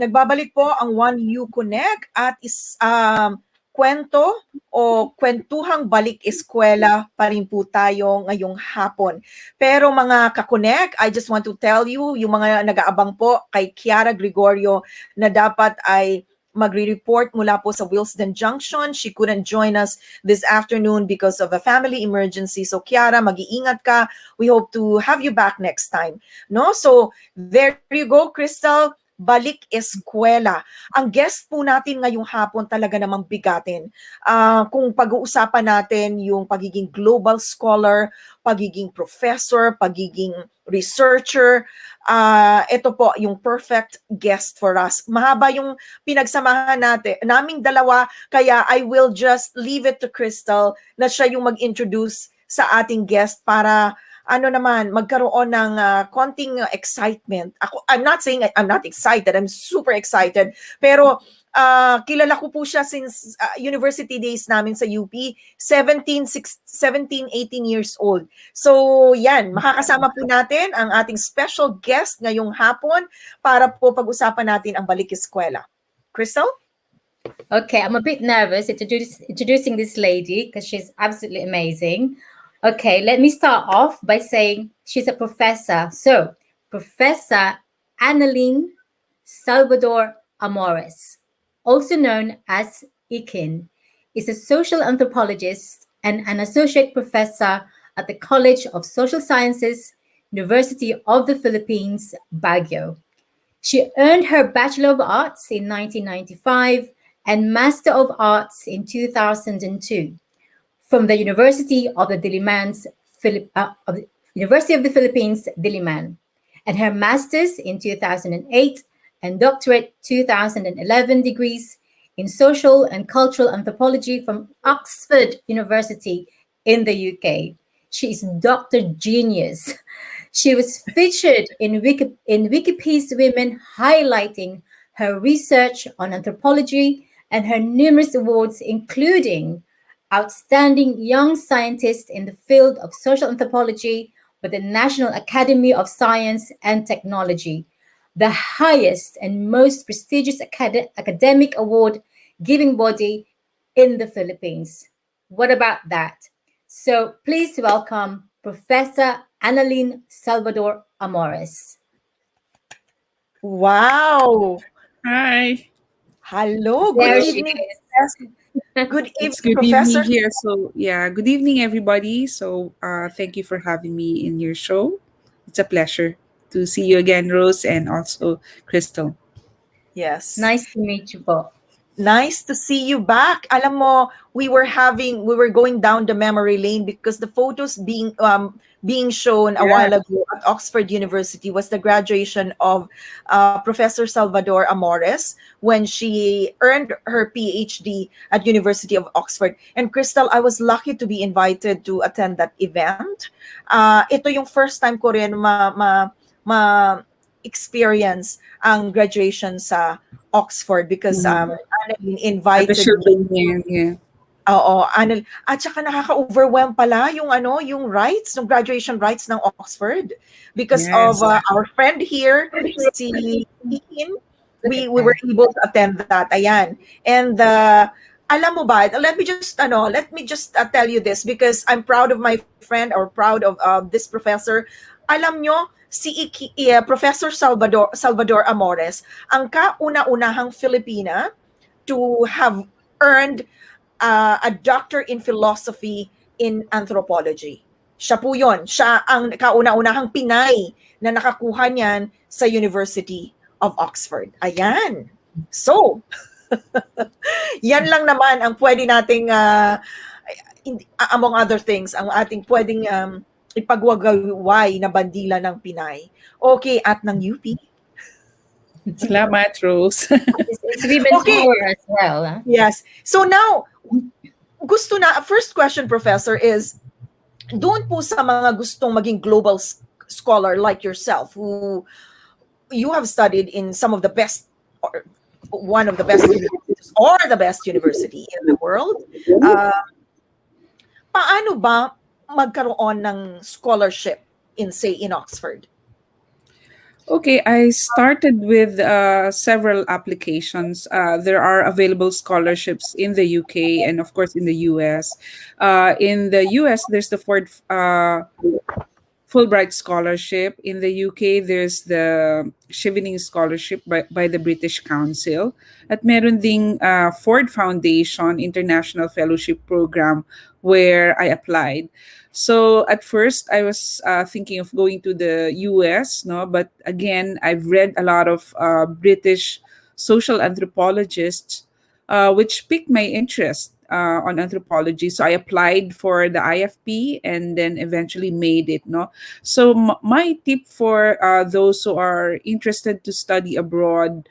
Nagbabalik po ang Juaneukonek at kwento o kwentuhang balik eskwela pa rin po tayo ngayong hapon. Pero mga kakonek, I just want to tell you, yung mga nag-aabang po kay Kiara Gregorio na dapat ay magre-report mula po sa Wilsden Junction. She couldn't join us this afternoon because of a family emergency. So Kiara, mag-iingat ka. We hope to have you back next time. No? So there you go, Crystal. Balik Eskuwela. Ang guest po natin ngayong hapon talaga namang bigatin. Kung pag-uusapan natin yung pagiging global scholar, pagiging professor, pagiging researcher, ito po yung perfect guest for us. Mahaba yung pinagsamahan natin, naming dalawa, kaya I will just leave it to Crystal na siya yung mag-introduce sa ating guest para magkaroon ng konting excitement. I'm not saying I'm not excited. I'm super excited. Pero kilala ko po siya since university days namin sa UP, 17, 18 years old. So yan, makakasama po natin ang ating special guest ngayong hapon para po pag-usapan natin ang Balik Eskuwela. Crystal? Okay, I'm a bit nervous introducing this lady because she's absolutely amazing. Okay, let me start off by saying she's a professor. So, Professor Analyn Salvador-Amores, also known as Ikin, is a social anthropologist and an associate professor at the College of Social Sciences, University of the Philippines, Baguio. She earned her Bachelor of Arts in 1995 and Master of Arts in 2002. From the University of the Philippines, Diliman, and her master's in 2008 and doctorate 2011 degrees in social and cultural anthropology from Oxford University in the UK. She is Dr. Genius. She was featured in Wikipedia's Women, highlighting her research on anthropology and her numerous awards, including Outstanding Young Scientist in the field of social anthropology with the National Academy of Science and Technology, the highest and most prestigious academic award-giving body in the Philippines. What about that? So please welcome Professor Analyn Salvador-Amores. Wow! Hi. Hello, There good she evening. is. Good It's evening, good Professor. evening here. So yeah, good evening everybody. So thank you for having me in your show. It's a pleasure to see you again, Rose, and also Crystal. Yes. Nice to meet you both. Nice to see you back. Alam mo, we were going down the memory lane because the photos being shown a while ago at Oxford University was the graduation of Professor Salvador-Amores when she earned her PhD at University of Oxford. And Crystal, I was lucky to be invited to attend that event. Ito yung first time ko rin experience ang graduation sa Oxford because Analyn invited me. Yeah. Oo, Analyn. At saka nakaka-overwhelm pala yung rights, yung graduation rights ng Oxford because of our friend here, si Ikin. We were able to attend that. Ayan. And alam mo ba, let me just tell you this because I'm proud of my friend or proud of this professor. Alam nyo, si Professor Salvador-Amores, ang kauna-unahang Filipina to have earned a doctor in philosophy in anthropology. Siya po yun. Siya ang kauna-unahang Pinay na nakakuha niyan sa University of Oxford. Ayan. So, yan lang naman ang pwede nating, among other things, ang ating pwedeng ipagwagaway na bandila ng Pinay. Okay, at ng UP. Salamat, Rose. It's women's power as well. Huh? Yes. So now, first question, Professor, is doon po sa mga gustong maging global scholar like yourself, who you have studied in some of the best, or one of the best universities, or the best university in the world, paano ba magkaroon ng scholarship in Oxford? Okay, I started with several applications. There are available scholarships in the UK and, of course, in the US. In the US, there's the Ford Fulbright Scholarship. In the UK, there's the Chevening Scholarship by the British Council. At meron ding Ford Foundation International Fellowship Program where I applied. So at first, I was thinking of going to the US, no, but again, I've read a lot of British social anthropologists, which piqued my interest on anthropology. So I applied for the IFP and then eventually made it. No, so my tip for those who are interested to study abroad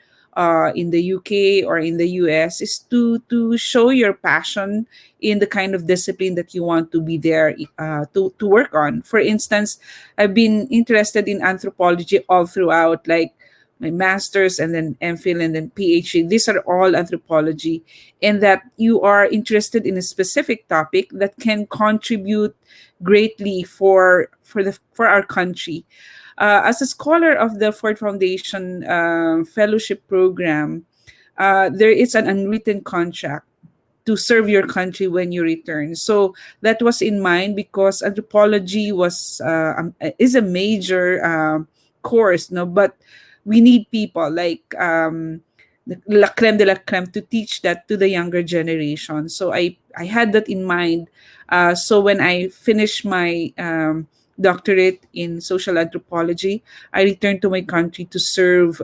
in the UK or in the US is to show your passion in the kind of discipline that you want to be there to work on. For instance, I've been interested in anthropology all throughout, like my master's and then MPhil and then PhD. These are all anthropology, and that you are interested in a specific topic that can contribute greatly for our country. As a scholar of the Ford Foundation Fellowship Program, there is an unwritten contract to serve your country when you return. So that was in mind because anthropology is a major course, no, but we need people like the la creme de la creme to teach that to the younger generation. So I had that in mind. So when I finished my doctorate in social anthropology, I returned to my country to serve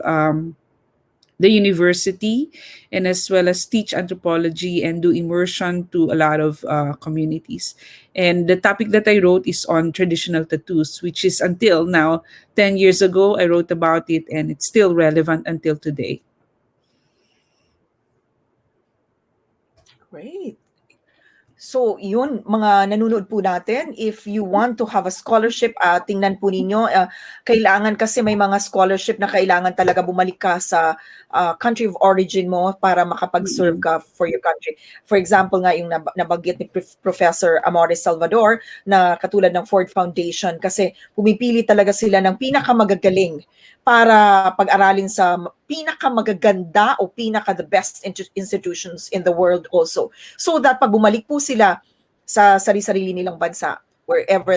the university and as well as teach anthropology and do immersion to a lot of communities. And the topic that I wrote is on traditional tattoos, which is until now, 10 years ago, I wrote about it and it's still relevant until today. Great. So, yun, mga nanonood po natin, if you want to have a scholarship, tingnan po ninyo, kailangan kasi may mga scholarship na kailangan talaga bumalik ka sa country of origin mo para makapag-serve ka for your country. For example nga, yung nabanggit ni Professor Amores Salvador na katulad ng Ford Foundation kasi pumipili talaga sila ng pinakamagagaling para pag-aralin sa pinakamagaganda o pinaka-the best institutions in the world also. So that pag bumalik po sila sa sarili-sarili nilang bansa, wherever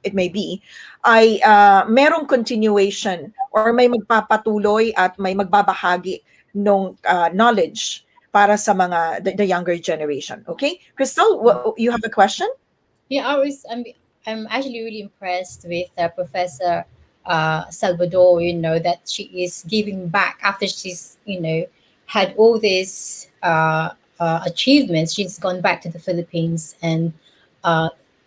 it may be, ay merong continuation or may magpapatuloy at may magbabahagi ng knowledge para sa the younger generation. Okay? Crystal, you have a question? Yeah, I'm actually really impressed with Professor Salvador. That she is giving back after she's had all these achievements. She's gone back to the Philippines and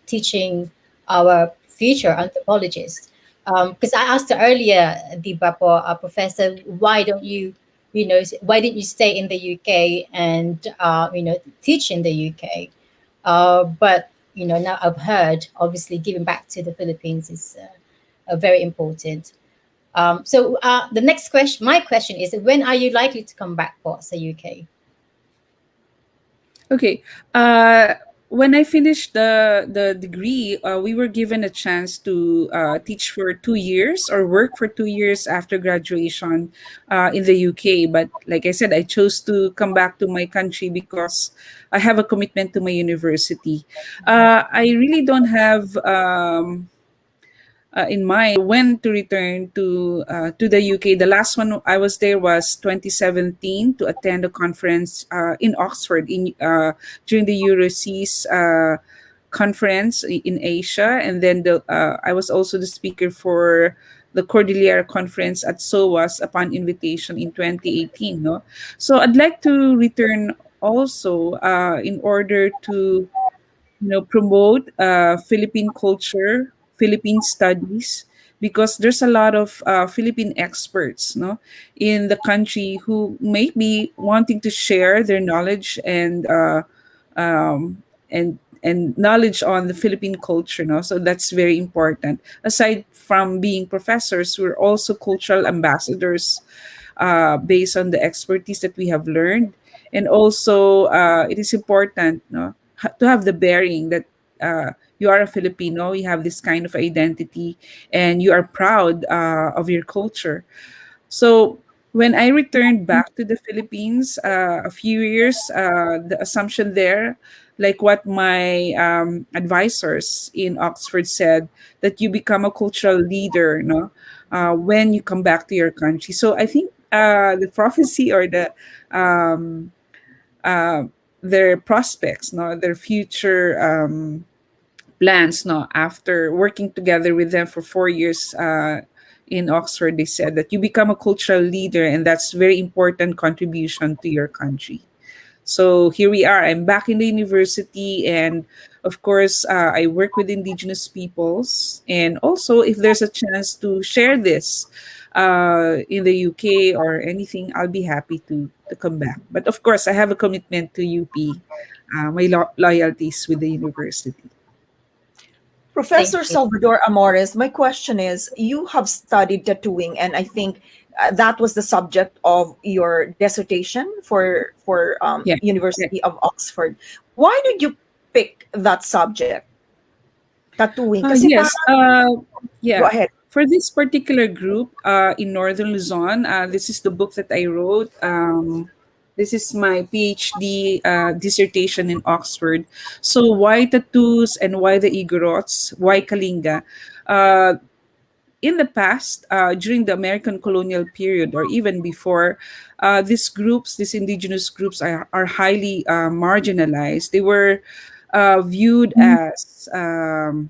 teaching our future anthropologists. Because I asked her earlier, Diba po, Professor, why didn't you stay in the UK and teach in the UK? But now I've heard, obviously, giving back to the Philippines is very important. So the next question, my question is, when are you likely to come back for the UK? Okay. When I finished the degree, we were given a chance to teach for 2 years or work for 2 years after graduation in the UK. But like I said, I chose to come back to my country because I have a commitment to my university. I really don't have in mind when to return to the UK. The last one I was there was 2017 to attend a conference in Oxford during the Euroseas conference in Asia, and then I was also the speaker for the Cordillera Conference at SOAS upon invitation in 2018. No, so I'd like to return also in order to promote Philippine culture, Philippine studies, because there's a lot of Philippine experts, no, in the country who may be wanting to share their knowledge um, and knowledge on the Philippine culture, no. So that's very important. Aside from being professors, we're also cultural ambassadors based on the expertise that we have learned, and also it is important, no, to have the bearing that you are a Filipino, you have this kind of identity, and you are proud of your culture. So when I returned back to the Philippines a few years, the assumption there, like what my advisors in Oxford said, that you become a cultural leader, no, when you come back to your country. So I think the prophecy or um, uh, their prospects, no, their future plans, no, after working together with them for 4 years in Oxford, they said that you become a cultural leader, and that's very important contribution to your country. So here we are. I'm back in the university, and of course, I work with indigenous peoples. And also, if there's a chance to share this in the UK or anything, I'll be happy to come back. But of course, I have a commitment to UP. My loyalties with the university. Thank Professor you. Salvador-Amores, my question is, you have studied tattooing, and I think that was the subject of your dissertation for Yeah. University of Oxford. Why did you pick that subject, tattooing? Kasi Yes. parang, go Yeah. ahead. For this particular group in Northern Luzon, this is the book that I wrote. This is my PhD dissertation in Oxford. So why tattoos and why the Igorots? Why Kalinga? Uh, in the past, during the American colonial period or even before, these groups, these indigenous groups, are highly marginalized. They were viewed as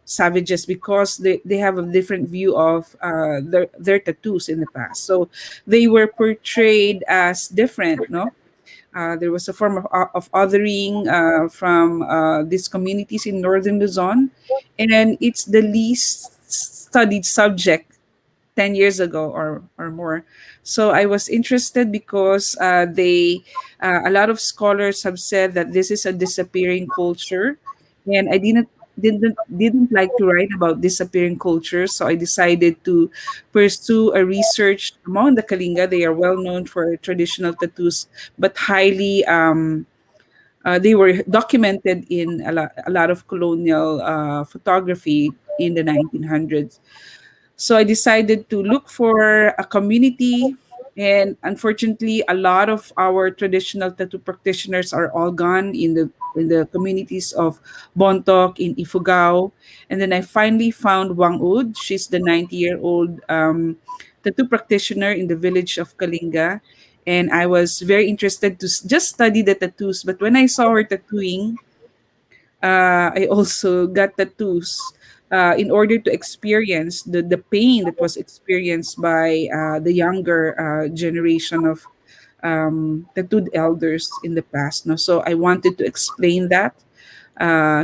savages because they have a different view of their tattoos in the past. So they were portrayed as different, no? There was a form of othering from these communities in northern Luzon, and it's the least studied subject 10 years ago or more. So I was interested because a lot of scholars have said that this is a disappearing culture, and I didn't like to write about disappearing cultures, so I decided to pursue a research among the Kalinga. They are well known for traditional tattoos, but highly they were documented in a lot of colonial photography in the 1900s. So I decided to look for a community. And unfortunately, a lot of our traditional tattoo practitioners are all gone in the communities of Bontoc, in Ifugao. And then I finally found Whang-Od. She's the 90-year-old tattoo practitioner in the village of Kalinga. And I was very interested to just study the tattoos. But when I saw her tattooing, I also got tattoos in order to experience the pain that was experienced by the younger generation of tattooed elders in the past. No? So I wanted to explain that.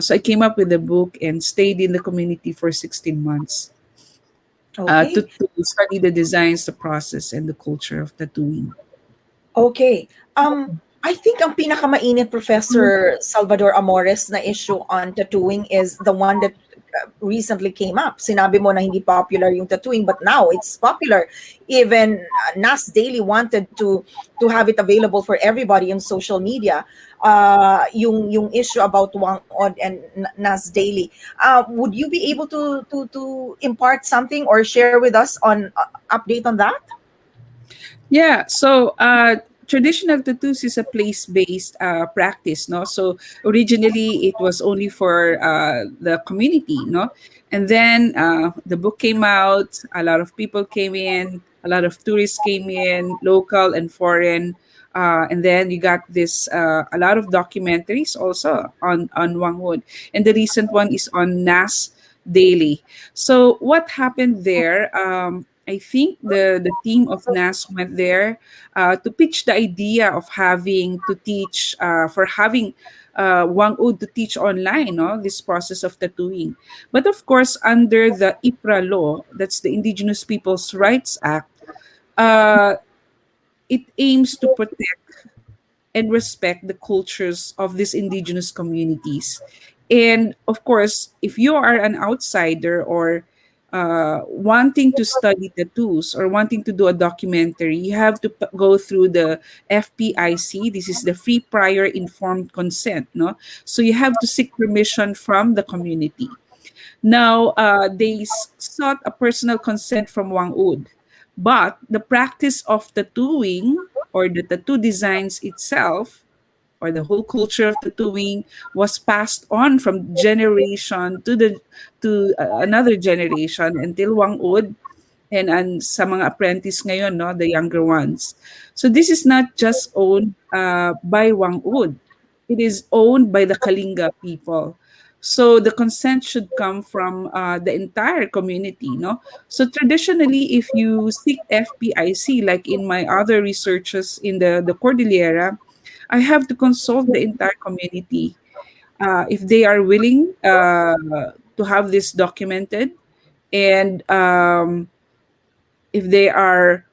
So I came up with a book and stayed in the community for 16 months Okay. to study the designs, the process, and the culture of tattooing. Okay. I think ang pinakamainit, Professor Salvador Amores, na issue on tattooing is the one that recently came up. Sinabi mo na hindi popular yung tattooing, but now it's popular. Even Nas Daly wanted to have it available for everybody on social media. Yung issue about Whang-Od and Nas Daly. Would you be able to impart something or share with us on update on that? Yeah, so traditional tattoos is a place-based practice, no? So originally it was only for the community, no? And then the book came out, a lot of people came in, a lot of tourists came in, local and foreign. And then you got this a lot of documentaries also on Whang-Od, and the recent one is on Nas Daly. So what happened there? I think the team of NAS went there to pitch the idea of having to teach for having Whang-Od to teach online, no, this process of tattooing. But of course, under the IPRA law, that's the Indigenous Peoples' Rights Act, uh, it aims to protect and respect the cultures of these indigenous communities. And of course, if you are an outsider or wanting to study tattoos or wanting to do a documentary, you have to go through the FPIC. This is the free prior informed consent. No, so you have to seek permission from the community. Now, they sought a personal consent from Whang-Od, but the practice of tattooing or the tattoo designs itself or the whole culture of tattooing was passed on from generation to another generation until Whang-Od and sa mga apprentice ngayon, no, the younger ones. So this is not just owned by Whang-Od. It is owned by the Kalinga people. So the consent should come from the entire community, no? So traditionally, if you seek FPIC, like in my other researches in the Cordillera, I have to consult the entire community if they are willing to have this documented, and if they are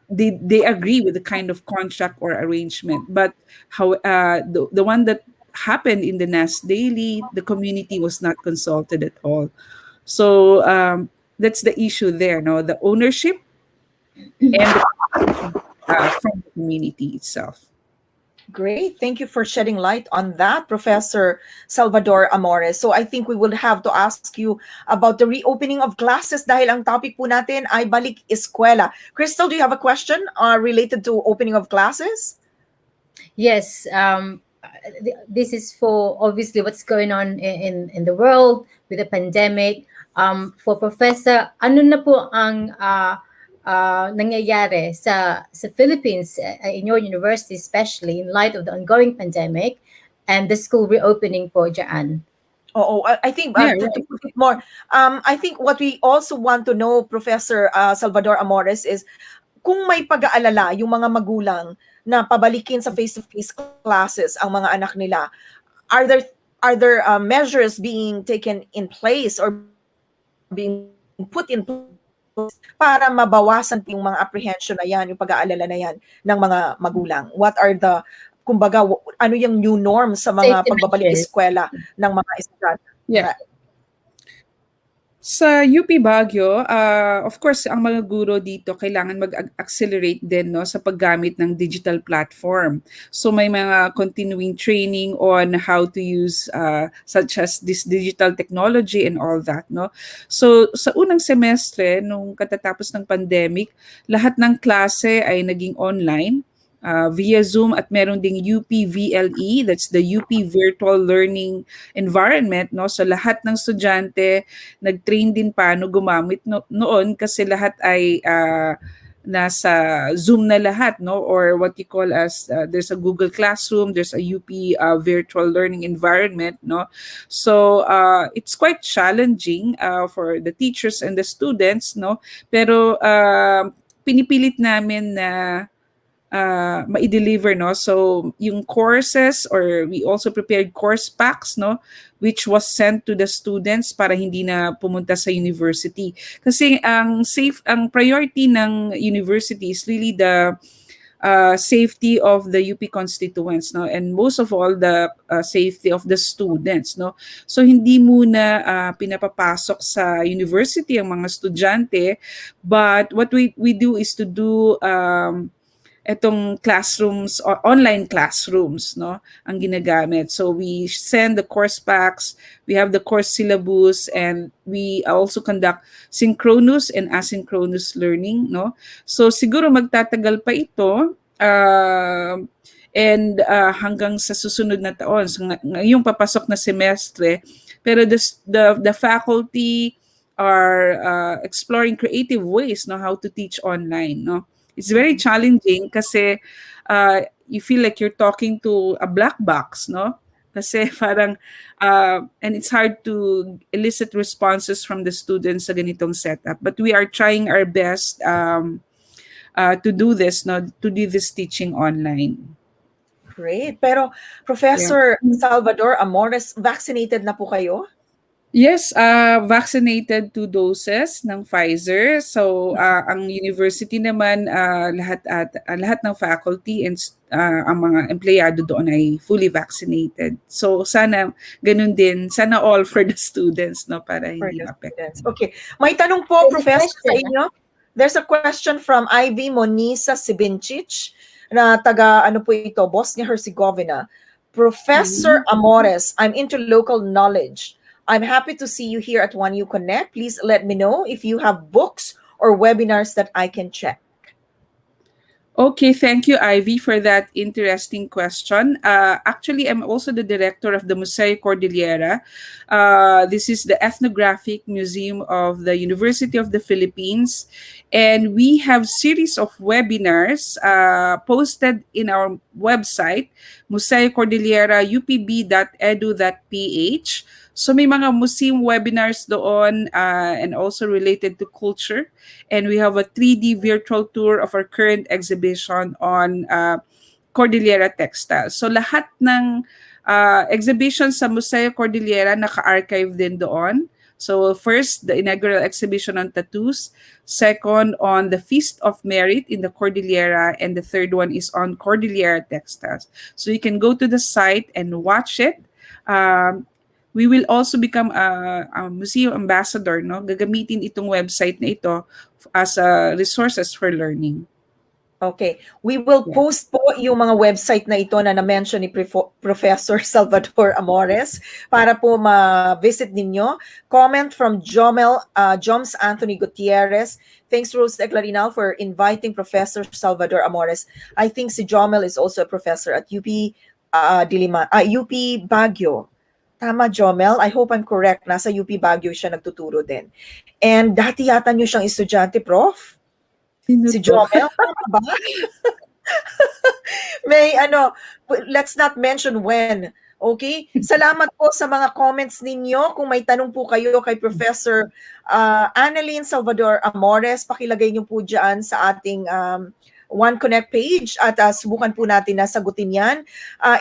they agree with the kind of contract or arrangement. But how the one that happened in the Nas Daly, the community was not consulted at all. So that's the issue there, no, the ownership and the from the community itself. Great. Thank you for shedding light on that, Professor Salvador-Amores. So I think we will have to ask you about the reopening of classes dahil ang topic po natin ay Balik Eskuwela. Crystal, do you have a question related to opening of classes? Yes, this is for obviously what's going on in the world with the pandemic. For Professor, ano na po ang nangyayari sa Philippines in your university, especially in light of the ongoing pandemic and the school reopening po dyan? I think to put it more, I think what we also want to know, Professor Salvador-Amores, is kung may pag-aalala yung mga magulang na pabalikin sa face-to-face classes ang mga anak nila, are there measures being taken in place or being put in place para mabawasan yung mga apprehension na yan, yung pag-aalala na yan ng mga magulang? What are the, kumbaga, ano yung new norm sa mga pagbabalik eskwela ng mga estudyante? Yeah. Sa UP Baguio, of course, ang mga guro dito kailangan mag-accelerate din, no, sa paggamit ng digital platform. So may mga continuing training on how to use such as this digital technology and all that, no. So sa unang semestre nung katatapos ng pandemic, lahat ng klase ay naging online via Zoom at meron ding UPVLE, that's the UP Virtual Learning Environment, no? So lahat ng estudyante nag-train din paano gumamit noon kasi lahat ay nasa Zoom na lahat, no? Or what you call as there's a Google Classroom, there's a UP Virtual Learning Environment, no? So it's quite challenging for the teachers and the students, no? Pero pinipilit namin na ma-deliver, no? So yung courses, or we also prepared course packs, no, which was sent to the students para hindi na pumunta sa university. Kasi ang priority ng university is really the safety of the UP constituents, no, and most of all the safety of the students, no. So hindi muna pinapapasok sa university ang mga estudyante, but what we do is to do etong classrooms or online classrooms, no, ang ginagamit. So we send the course packs, we have the course syllabus, and we also conduct synchronous and asynchronous learning, no. So siguro magtatagal pa ito and hanggang sa susunod na taon. So ngayong papasok na semestre, pero the faculty are exploring creative ways, no, how to teach online, no. It's very challenging kasi you feel like you're talking to a black box, no? Kasi parang, and it's hard to elicit responses from the students sa ganitong setup. But we are trying our best to do this, no? To do this teaching online. Great. Pero Professor Salvador-Amores, vaccinated na po kayo? Yes, vaccinated 2 doses ng Pfizer. So, ang university naman, lahat ng faculty and ang mga empleyado doon ay fully vaccinated. So, sana ganun din, sana all for the students, no, para For hindi the ma-affect. students. Okay. May tanong po, There's a Professor, sa question. inyo. There's a question from Ivy Monisa Sibincic na taga, ano po ito, Bosnia-Herzegovina. Professor Amores, I'm into local knowledge. I'm happy to see you here at Juaneukonek. Please let me know if you have books or webinars that I can check. Okay, thank you, Ivy, for that interesting question. Actually, I'm also the director of the Museo Cordillera. This is the ethnographic museum of the University of the Philippines, and we have series of webinars posted in our website, museocordillera.upb.edu.ph. So may mga museum webinars doon and also related to culture. And we have a 3D virtual tour of our current exhibition on Cordillera Textiles. So lahat ng exhibition sa Museo Cordillera naka-archive din doon. So first, the inaugural exhibition on tattoos. Second, on the Feast of Merit in the Cordillera. And the third one is on Cordillera Textiles. So you can go to the site and watch it. We will also become a museum ambassador, no? Gagamitin itong website na ito as resources for learning. Okay. We will post po yung mga website na ito na na-mention ni Professor Salvador-Amores para po ma-visit ninyo. Comment from Joms Anthony Gutierrez. Thanks, Rose Eclarinal, for inviting Professor Salvador-Amores. I think si Jomel is also a professor at UP Baguio. Tama, Jomel. I hope I'm correct. Nasa UP Baguio siya nagtuturo din. And dati yata niyo siyang estudyante, Prof? Si Jomel? Tama ba? Let's not mention when. Okay? Salamat po sa mga comments ninyo. Kung may tanong po kayo kay Professor Analyn Salvador-Amores, pakilagay niyo po dyan sa ating Juaneukonek page at subukan po natin na sagutin yan.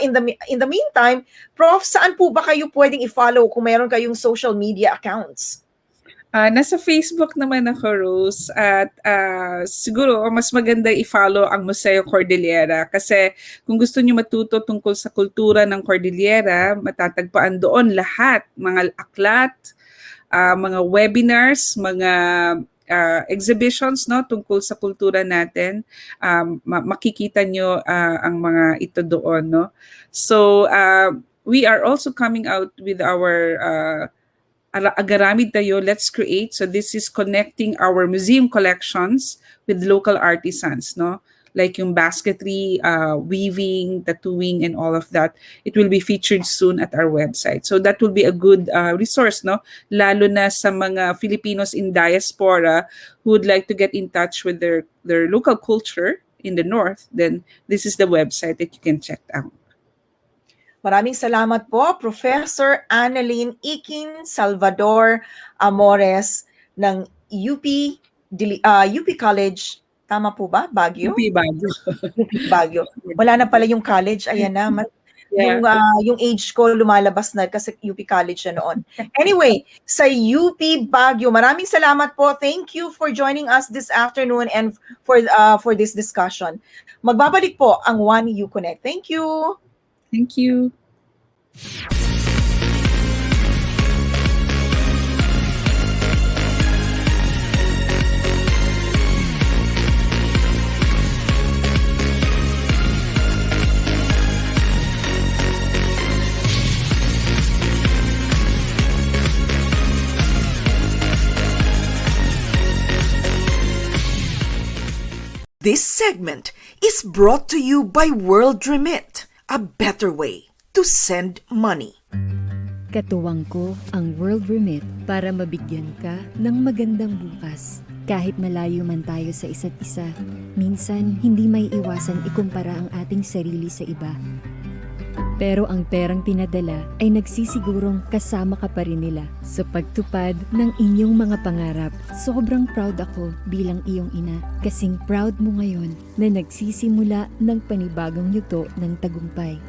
In the meantime, Prof, saan po ba kayo pwedeng i-follow kung mayroon kayong social media accounts? Nasa Facebook naman ako, Rose, at siguro mas maganda i-follow ang Museo Cordillera kasi kung gusto niyo matuto tungkol sa kultura ng Cordillera, matatagpuan doon lahat, mga aklat, mga webinars, mga exhibitions, no, tungkol sa kultura natin. Makikita nyo ang mga ito doon, no. So we are also coming out with our Agaramid Tayo, Let's Create. So this is connecting our museum collections with local artisans, no, like yung basketry, weaving, tattooing, and all of that. It will be featured soon at our website. So that will be a good resource, no? Lalo na sa mga Filipinos in diaspora who would like to get in touch with their local culture in the North, then this is the website that you can check out. Maraming salamat po, Professor Analyn Ikin Salvador-Amores ng UP College. Tama po ba? Baguio? UP Baguio. UP Baguio. Wala na pala yung college. Ayan na. Yeah. Yung age ko lumalabas na kasi UP College na noon. Anyway, sa UP Baguio, maraming salamat po. Thank you for joining us this afternoon and for this discussion. Magbabalik po ang Juaneukonek. Thank you. Thank you. This segment is brought to you by World Remit, a better way to send money. Katuwang ko ang World Remit para mabigyan ka ng magandang bukas. Kahit malayo man tayo sa isa't isa, minsan hindi may iwasan ikumpara ang ating sarili sa iba. Pero ang perang pinadala ay nagsisigurong kasama ka pa rin nila sa pagtupad ng inyong mga pangarap. Sobrang proud ako bilang iyong ina kasing proud mo ngayon na nagsisimula ng panibagong yugto ng tagumpay.